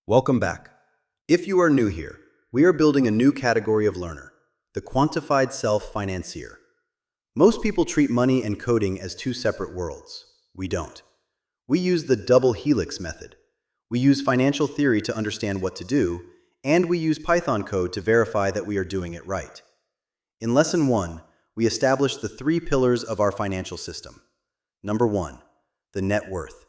Welcome back. If you are new here, we are building a new category of learner, the Quantified Self-Financier. Most people treat money and coding as two separate worlds. We don't. We use the double helix method. We use financial theory to understand what to do, and we use Python code to verify that we are doing it right. In Lesson 1, we established the three pillars of our financial system. Number 1, the net worth.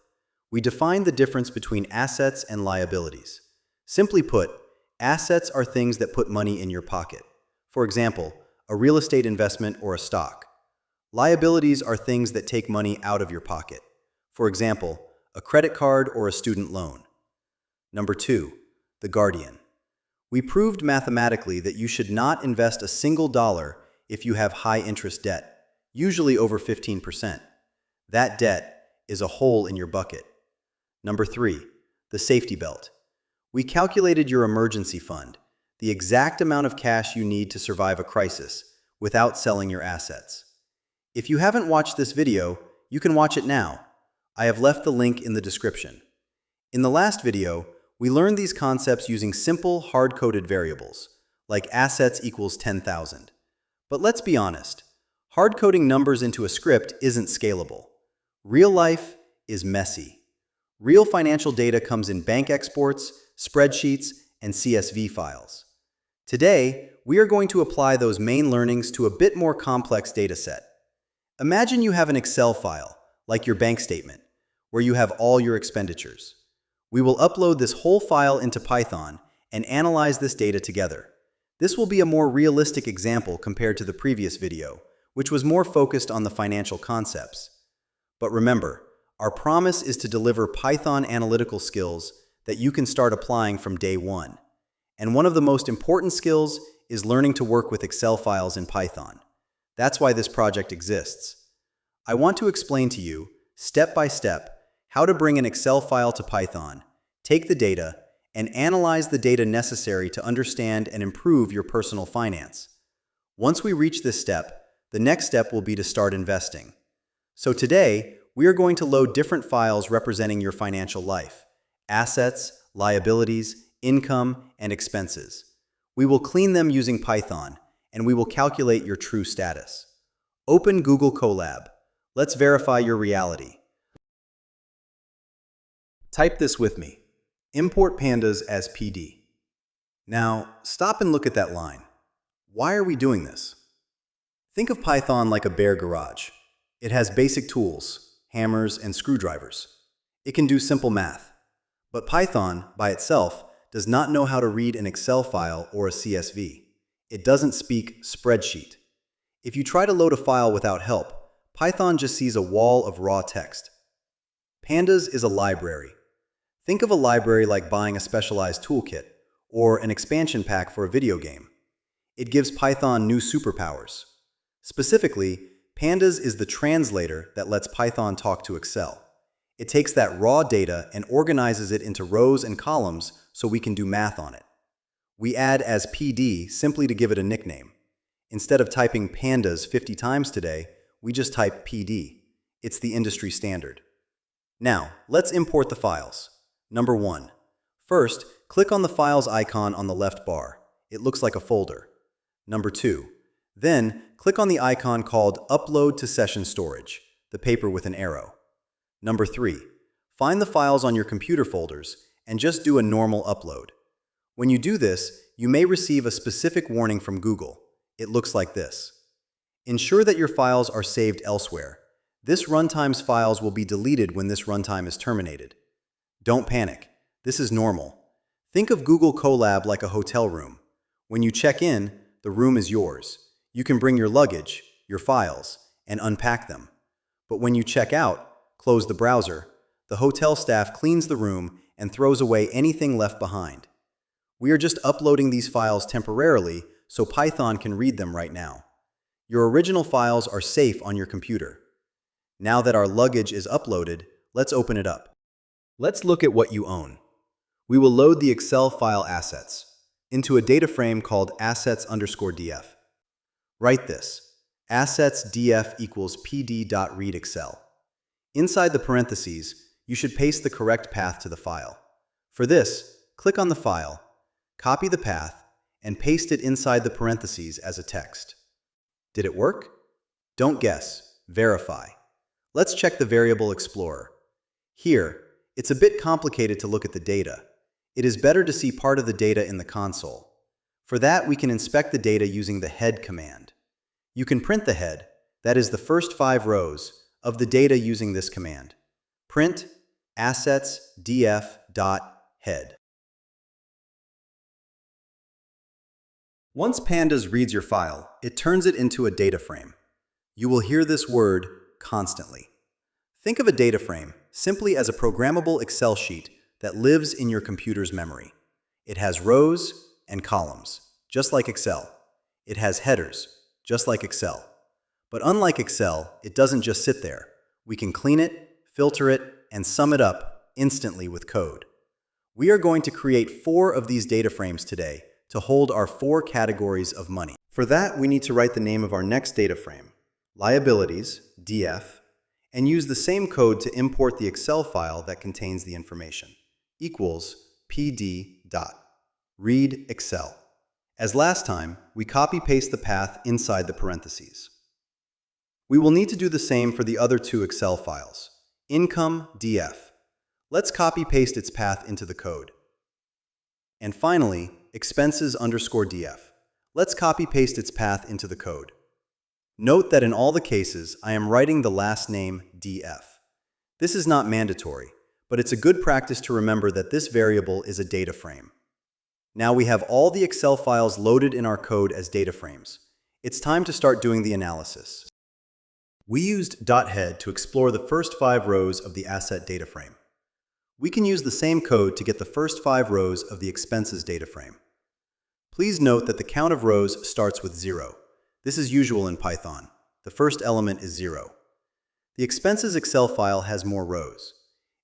We define the difference between assets and liabilities. Simply put, assets are things that put money in your pocket. For example, a real estate investment or a stock. Liabilities are things that take money out of your pocket. For example, a credit card or a student loan. Number 2, the guardian. We proved mathematically that you should not invest a single dollar if you have high interest debt, usually over 15%. That debt is a hole in your bucket. Number 3, the safety belt. We calculated your emergency fund, the exact amount of cash you need to survive a crisis, without selling your assets. If you haven't watched this video, you can watch it now. I have left the link in the description. In the last video, we learned these concepts using simple, hard-coded variables, like assets equals 10,000. But let's be honest, hard-coding numbers into a script isn't scalable. Real life is messy. Real financial data comes in bank exports, spreadsheets, and CSV files. Today, we are going to apply those main learnings to a bit more complex data set. Imagine you have an Excel file, like your bank statement, where you have all your expenditures. We will upload this whole file into Python and analyze this data together. This will be a more realistic example compared to the previous video, which was more focused on the financial concepts. But remember, our promise is to deliver Python analytical skills that you can start applying from day one. And one of the most important skills is learning to work with Excel files in Python. That's why this project exists. I want to explain to you, step by step, how to bring an Excel file to Python, take the data, and analyze the data necessary to understand and improve your personal finance. Once we reach this step, the next step will be to start investing. So today, we are going to load different files representing your financial life: assets, liabilities, income, and expenses. We will clean them using Python, and we will calculate your true status. Open Google Colab. Let's verify your reality. Type this with me. Import pandas as PD. Now, stop and look at that line. Why are we doing this? Think of Python like a bare garage. It has basic tools, hammers, and screwdrivers. It can do simple math. But Python, by itself, does not know how to read an Excel file or a CSV. It doesn't speak spreadsheet. If you try to load a file without help, Python just sees a wall of raw text. Pandas is a library. Think of a library like buying a specialized toolkit or an expansion pack for a video game. It gives Python new superpowers. Specifically, Pandas is the translator that lets Python talk to Excel. It takes that raw data and organizes it into rows and columns so we can do math on it. We add as PD simply to give it a nickname. Instead of typing pandas 50 times today, we just type PD. It's the industry standard. Now, let's import the files. Number 1. First, click on the files icon on the left bar. It looks like a folder. Number 2. Then, click on the icon called Upload to Session Storage, the paper with an arrow. Number 3. Find the files on your computer folders and just do a normal upload. When you do this, you may receive a specific warning from Google. It looks like this. Ensure that your files are saved elsewhere. This runtime's files will be deleted when this runtime is terminated. Don't panic. This is normal. Think of Google Colab like a hotel room. When you check in, the room is yours. You can bring your luggage, your files, and unpack them. But when you check out, close the browser, the hotel staff cleans the room and throws away anything left behind. We are just uploading these files temporarily so Python can read them right now. Your original files are safe on your computer. Now that our luggage is uploaded, let's open it up. Let's look at what you own. We will load the Excel file assets into a data frame called assets_df. Write this: assets df equals pd.readExcel. Inside the parentheses, you should paste the correct path to the file. For this, click on the file, copy the path, and paste it inside the parentheses as a text. Did it work? Don't guess, verify. Let's check the Variable Explorer. Here, it's a bit complicated to look at the data. It is better to see part of the data in the console. For that, we can inspect the data using the head command. You can print the head, that is the first 5 rows, of the data using this command. Print assets df.head. Once Pandas reads your file, it turns it into a data frame. You will hear this word constantly. Think of a data frame simply as a programmable Excel sheet that lives in your computer's memory. It has rows and columns, just like Excel. It has headers, just like Excel. But unlike Excel, it doesn't just sit there. We can clean it, filter it, and sum it up instantly with code. We are going to create 4 of these data frames today to hold our 4 categories of money. For that, we need to write the name of our next data frame, Liabilities, df, and use the same code to import the Excel file that contains the information, equals pd.read Excel. As last time, we copy-paste the path inside the parentheses. We will need to do the same for the other 2 Excel files, income df. Let's copy-paste its path into the code. And finally, expenses_df. Let's copy-paste its path into the code. Note that in all the cases, I am writing the last name df. This is not mandatory, but it's a good practice to remember that this variable is a data frame. Now we have all the Excel files loaded in our code as data frames. It's time to start doing the analysis. We used .head to explore the first 5 rows of the asset data frame. We can use the same code to get the first 5 rows of the expenses data frame. Please note that the count of rows starts with 0. This is usual in Python. The first element is 0. The expenses Excel file has more rows.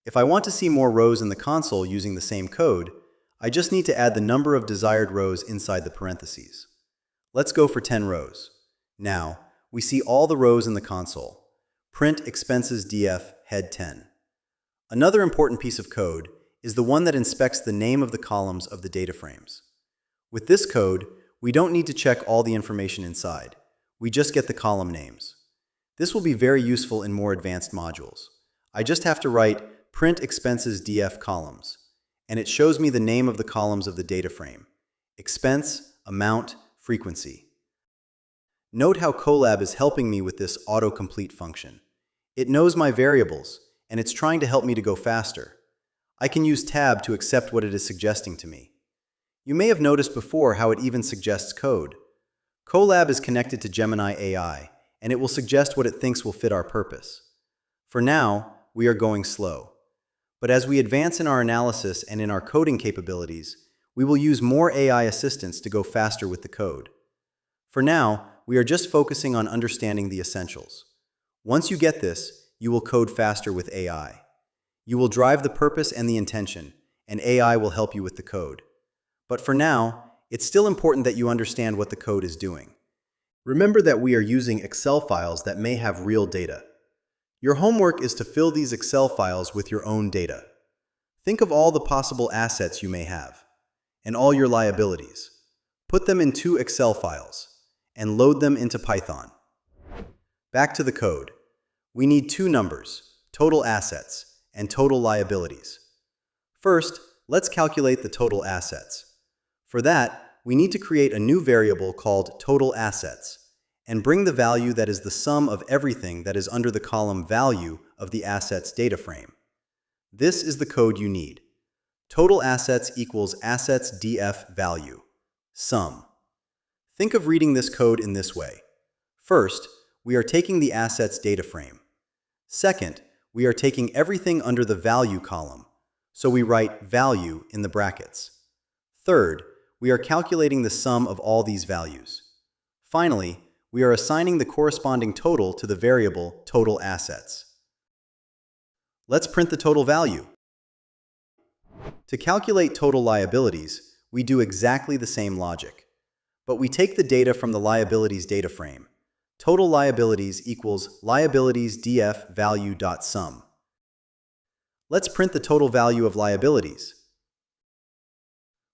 If I want to see more rows in the console using the same code, I just need to add the number of desired rows inside the parentheses. Let's go for 10 rows. Now, we see all the rows in the console. Print expenses df head 10. Another important piece of code is the one that inspects the name of the columns of the data frames. With this code, we don't need to check all the information inside. We just get the column names. This will be very useful in more advanced modules. I just have to write print expenses df columns, and it shows me the name of the columns of the data frame: expense, amount, frequency. Note how Colab is helping me with this autocomplete function. It knows my variables, and it's trying to help me to go faster. I can use tab to accept what it is suggesting to me. You may have noticed before how it even suggests code. Colab is connected to Gemini AI, and it will suggest what it thinks will fit our purpose. For now, we are going slow. But as we advance in our analysis and in our coding capabilities, we will use more AI assistants to go faster with the code. For now, we are just focusing on understanding the essentials. Once you get this, you will code faster with AI. You will drive the purpose and the intention, and AI will help you with the code. But for now, it's still important that you understand what the code is doing. Remember that we are using Excel files that may have real data. Your homework is to fill these Excel files with your own data. Think of all the possible assets you may have, and all your liabilities. Put them in 2 Excel files, and load them into Python. Back to the code. We need 2 numbers, total assets and total liabilities. First, let's calculate the total assets. For that, we need to create a new variable called total assets and bring the value that is the sum of everything that is under the column value of the assets data frame. This is the code you need. Total assets equals assets df value, sum. Think of reading this code in this way. First, we are taking the assets data frame. Second, we are taking everything under the value column, so we write value in the brackets. Third, we are calculating the sum of all these values. Finally, we are assigning the corresponding total to the variable total assets. Let's print the total value. To calculate total liabilities, we do exactly the same logic. But we take the data from the liabilities data frame. Total liabilities equals liabilities df value.sum. Let's print the total value of liabilities.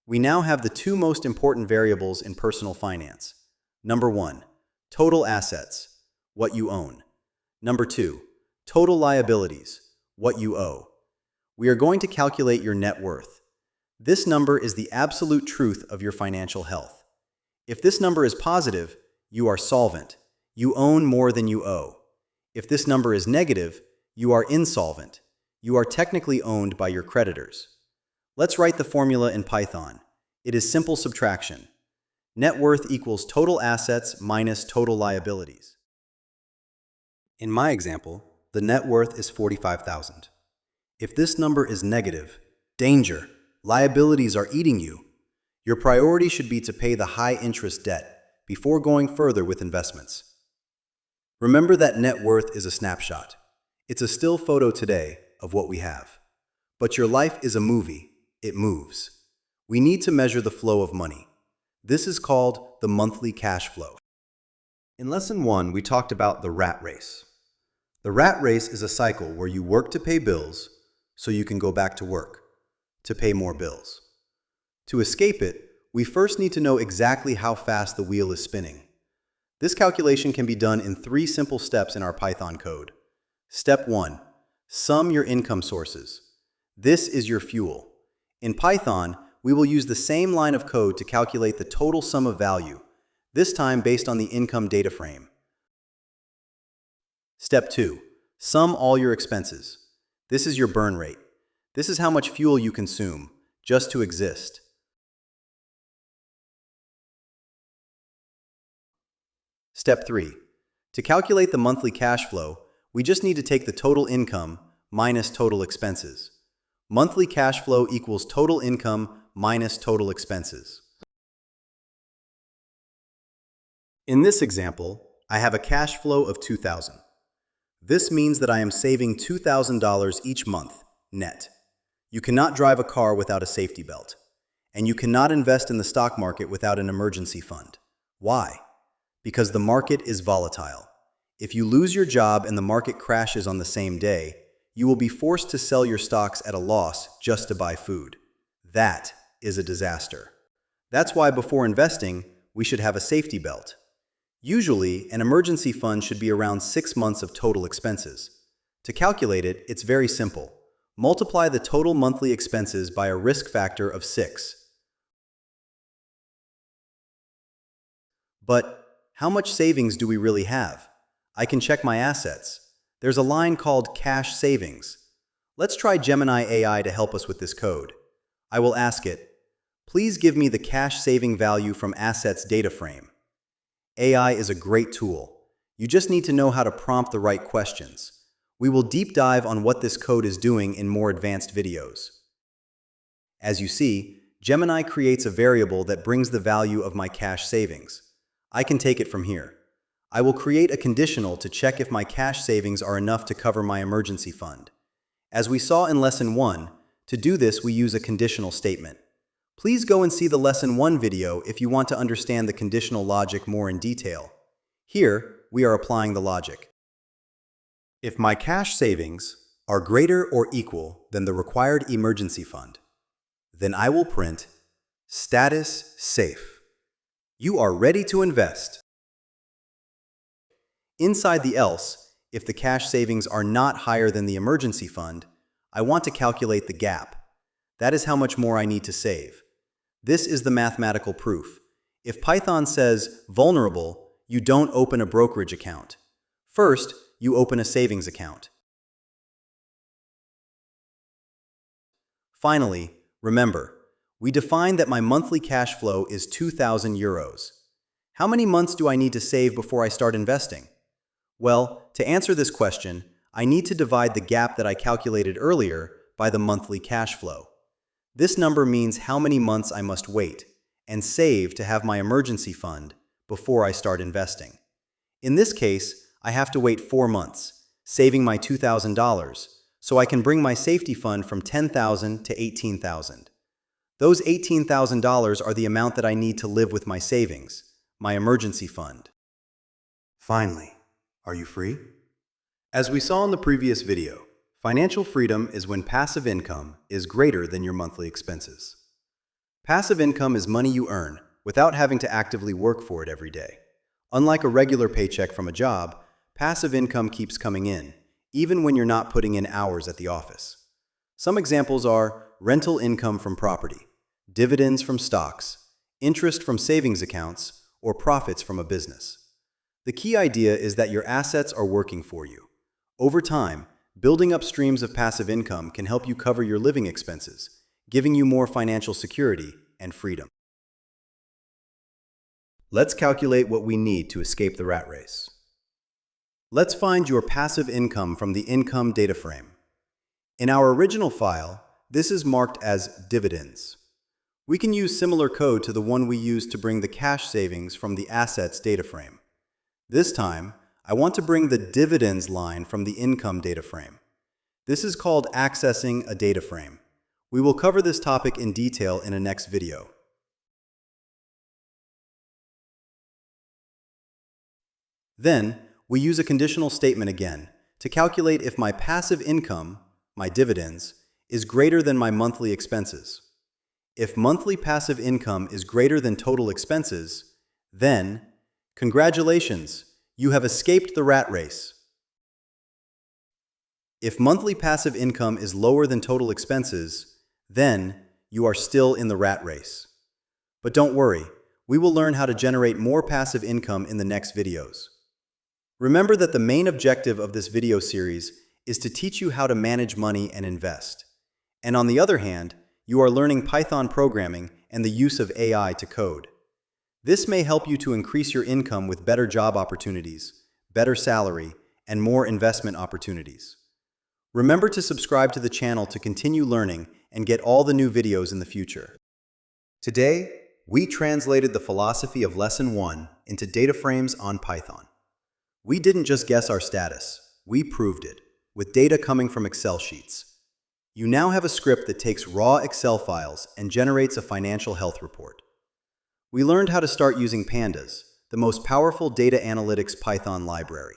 We now have the two most important variables in personal finance. Number 1, total assets, what you own. Number 2, total liabilities, what you owe. We are going to calculate your net worth. This number is the absolute truth of your financial health. If this number is positive, you are solvent. You own more than you owe. If this number is negative, you are insolvent. You are technically owned by your creditors. Let's write the formula in Python. It is simple subtraction. Net worth equals total assets minus total liabilities. In my example, the net worth is $45,000. If this number is negative, danger, liabilities are eating you. Your priority should be to pay the high-interest debt before going further with investments. Remember that net worth is a snapshot. It's a still photo today of what we have. But your life is a movie. It moves. We need to measure the flow of money. This is called the monthly cash flow. In Lesson 1, we talked about the rat race. The rat race is a cycle where you work to pay bills so you can go back to work to pay more bills. To escape it, we first need to know exactly how fast the wheel is spinning. This calculation can be done in 3 simple steps in our Python code. Step 1. Sum your income sources. This is your fuel. In Python, we will use the same line of code to calculate the total sum of value, this time based on the income data frame. Step 2. Sum all your expenses. This is your burn rate. This is how much fuel you consume, just to exist. Step 3. To calculate the monthly cash flow, we just need to take the total income minus total expenses. Monthly cash flow equals total income minus total expenses. In this example, I have a cash flow of $2,000. This means that I am saving $2,000 each month, net. You cannot drive a car without a safety belt. And you cannot invest in the stock market without an emergency fund. Why? Because the market is volatile. If you lose your job and the market crashes on the same day, you will be forced to sell your stocks at a loss just to buy food. That is a disaster. That's why before investing, we should have a safety belt. Usually, an emergency fund should be around 6 months of total expenses. To calculate it, it's very simple. Multiply the total monthly expenses by a risk factor of 6. But how much savings do we really have? I can check my assets. There's a line called cash savings. Let's try Gemini AI to help us with this code. I will ask it, please give me the cash saving value from assets data frame. AI is a great tool. You just need to know how to prompt the right questions. We will deep dive on what this code is doing in more advanced videos. As you see, Gemini creates a variable that brings the value of my cash savings. I can take it from here. I will create a conditional to check if my cash savings are enough to cover my emergency fund. As we saw in Lesson 1, to do this we use a conditional statement. Please go and see the Lesson 1 video if you want to understand the conditional logic more in detail. Here, we are applying the logic. If my cash savings are greater or equal than the required emergency fund, then I will print status safe. You are ready to invest. Inside the else, if the cash savings are not higher than the emergency fund, I want to calculate the gap. That is how much more I need to save. This is the mathematical proof. If Python says vulnerable, you don't open a brokerage account. First, you open a savings account. Finally, remember, we defined that my monthly cash flow is 2,000 euros. How many months do I need to save before I start investing? Well, to answer this question, I need to divide the gap that I calculated earlier by the monthly cash flow. This number means how many months I must wait and save to have my emergency fund before I start investing. In this case, I have to wait 4 months, saving my $2,000, so I can bring my safety fund from $10,000 to $18,000. Those $18,000 are the amount that I need to live with my savings, my emergency fund. Finally, are you free? As we saw in the previous video, financial freedom is when passive income is greater than your monthly expenses. Passive income is money you earn without having to actively work for it every day. Unlike a regular paycheck from a job, passive income keeps coming in, even when you're not putting in hours at the office. Some examples are rental income from property, dividends from stocks, interest from savings accounts, or profits from a business. The key idea is that your assets are working for you. Over time, building up streams of passive income can help you cover your living expenses, giving you more financial security and freedom. Let's calculate what we need to escape the rat race. Let's find your passive income from the income data frame. In our original file, this is marked as dividends. We can use similar code to the one we used to bring the cash savings from the assets data frame. This time, I want to bring the dividends line from the income data frame. This is called accessing a data frame. We will cover this topic in detail in a next video. Then, we use a conditional statement again to calculate if my passive income, my dividends, is greater than my monthly expenses. If monthly passive income is greater than total expenses, then, congratulations, you have escaped the rat race. If monthly passive income is lower than total expenses, then you are still in the rat race. But don't worry, we will learn how to generate more passive income in the next videos. Remember that the main objective of this video series is to teach you how to manage money and invest. And on the other hand, you are learning Python programming and the use of AI to code. This may help you to increase your income with better job opportunities, better salary, and more investment opportunities. Remember to subscribe to the channel to continue learning and get all the new videos in the future. Today, we translated the philosophy of Lesson 1 into data frames on Python. We didn't just guess our status, we proved it, with data coming from Excel sheets. You now have a script that takes raw Excel files and generates a financial health report. We learned how to start using Pandas, the most powerful data analytics Python library.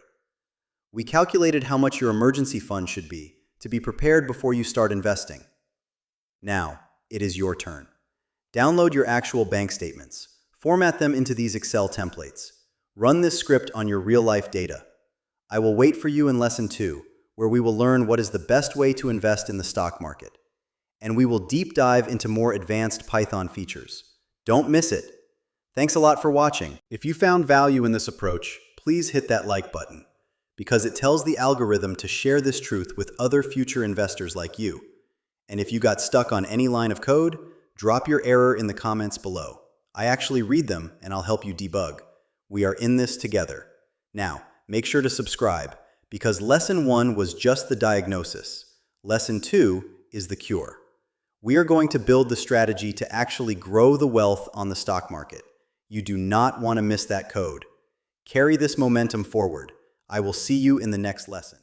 We calculated how much your emergency fund should be to be prepared before you start investing. Now, it is your turn. Download your actual bank statements, format them into these Excel templates. Run this script on your real-life data. I will wait for you in Lesson 2, where we will learn what is the best way to invest in the stock market. And we will deep dive into more advanced Python features. Don't miss it. Thanks a lot for watching. If you found value in this approach, please hit that like button, because it tells the algorithm to share this truth with other future investors like you. And if you got stuck on any line of code, drop your error in the comments below. I actually read them and I'll help you debug. We are in this together. Now, make sure to subscribe, because Lesson 1 was just the diagnosis. Lesson 2 is the cure. We are going to build the strategy to actually grow the wealth on the stock market. You do not want to miss that code. Carry this momentum forward. I will see you in the next lesson.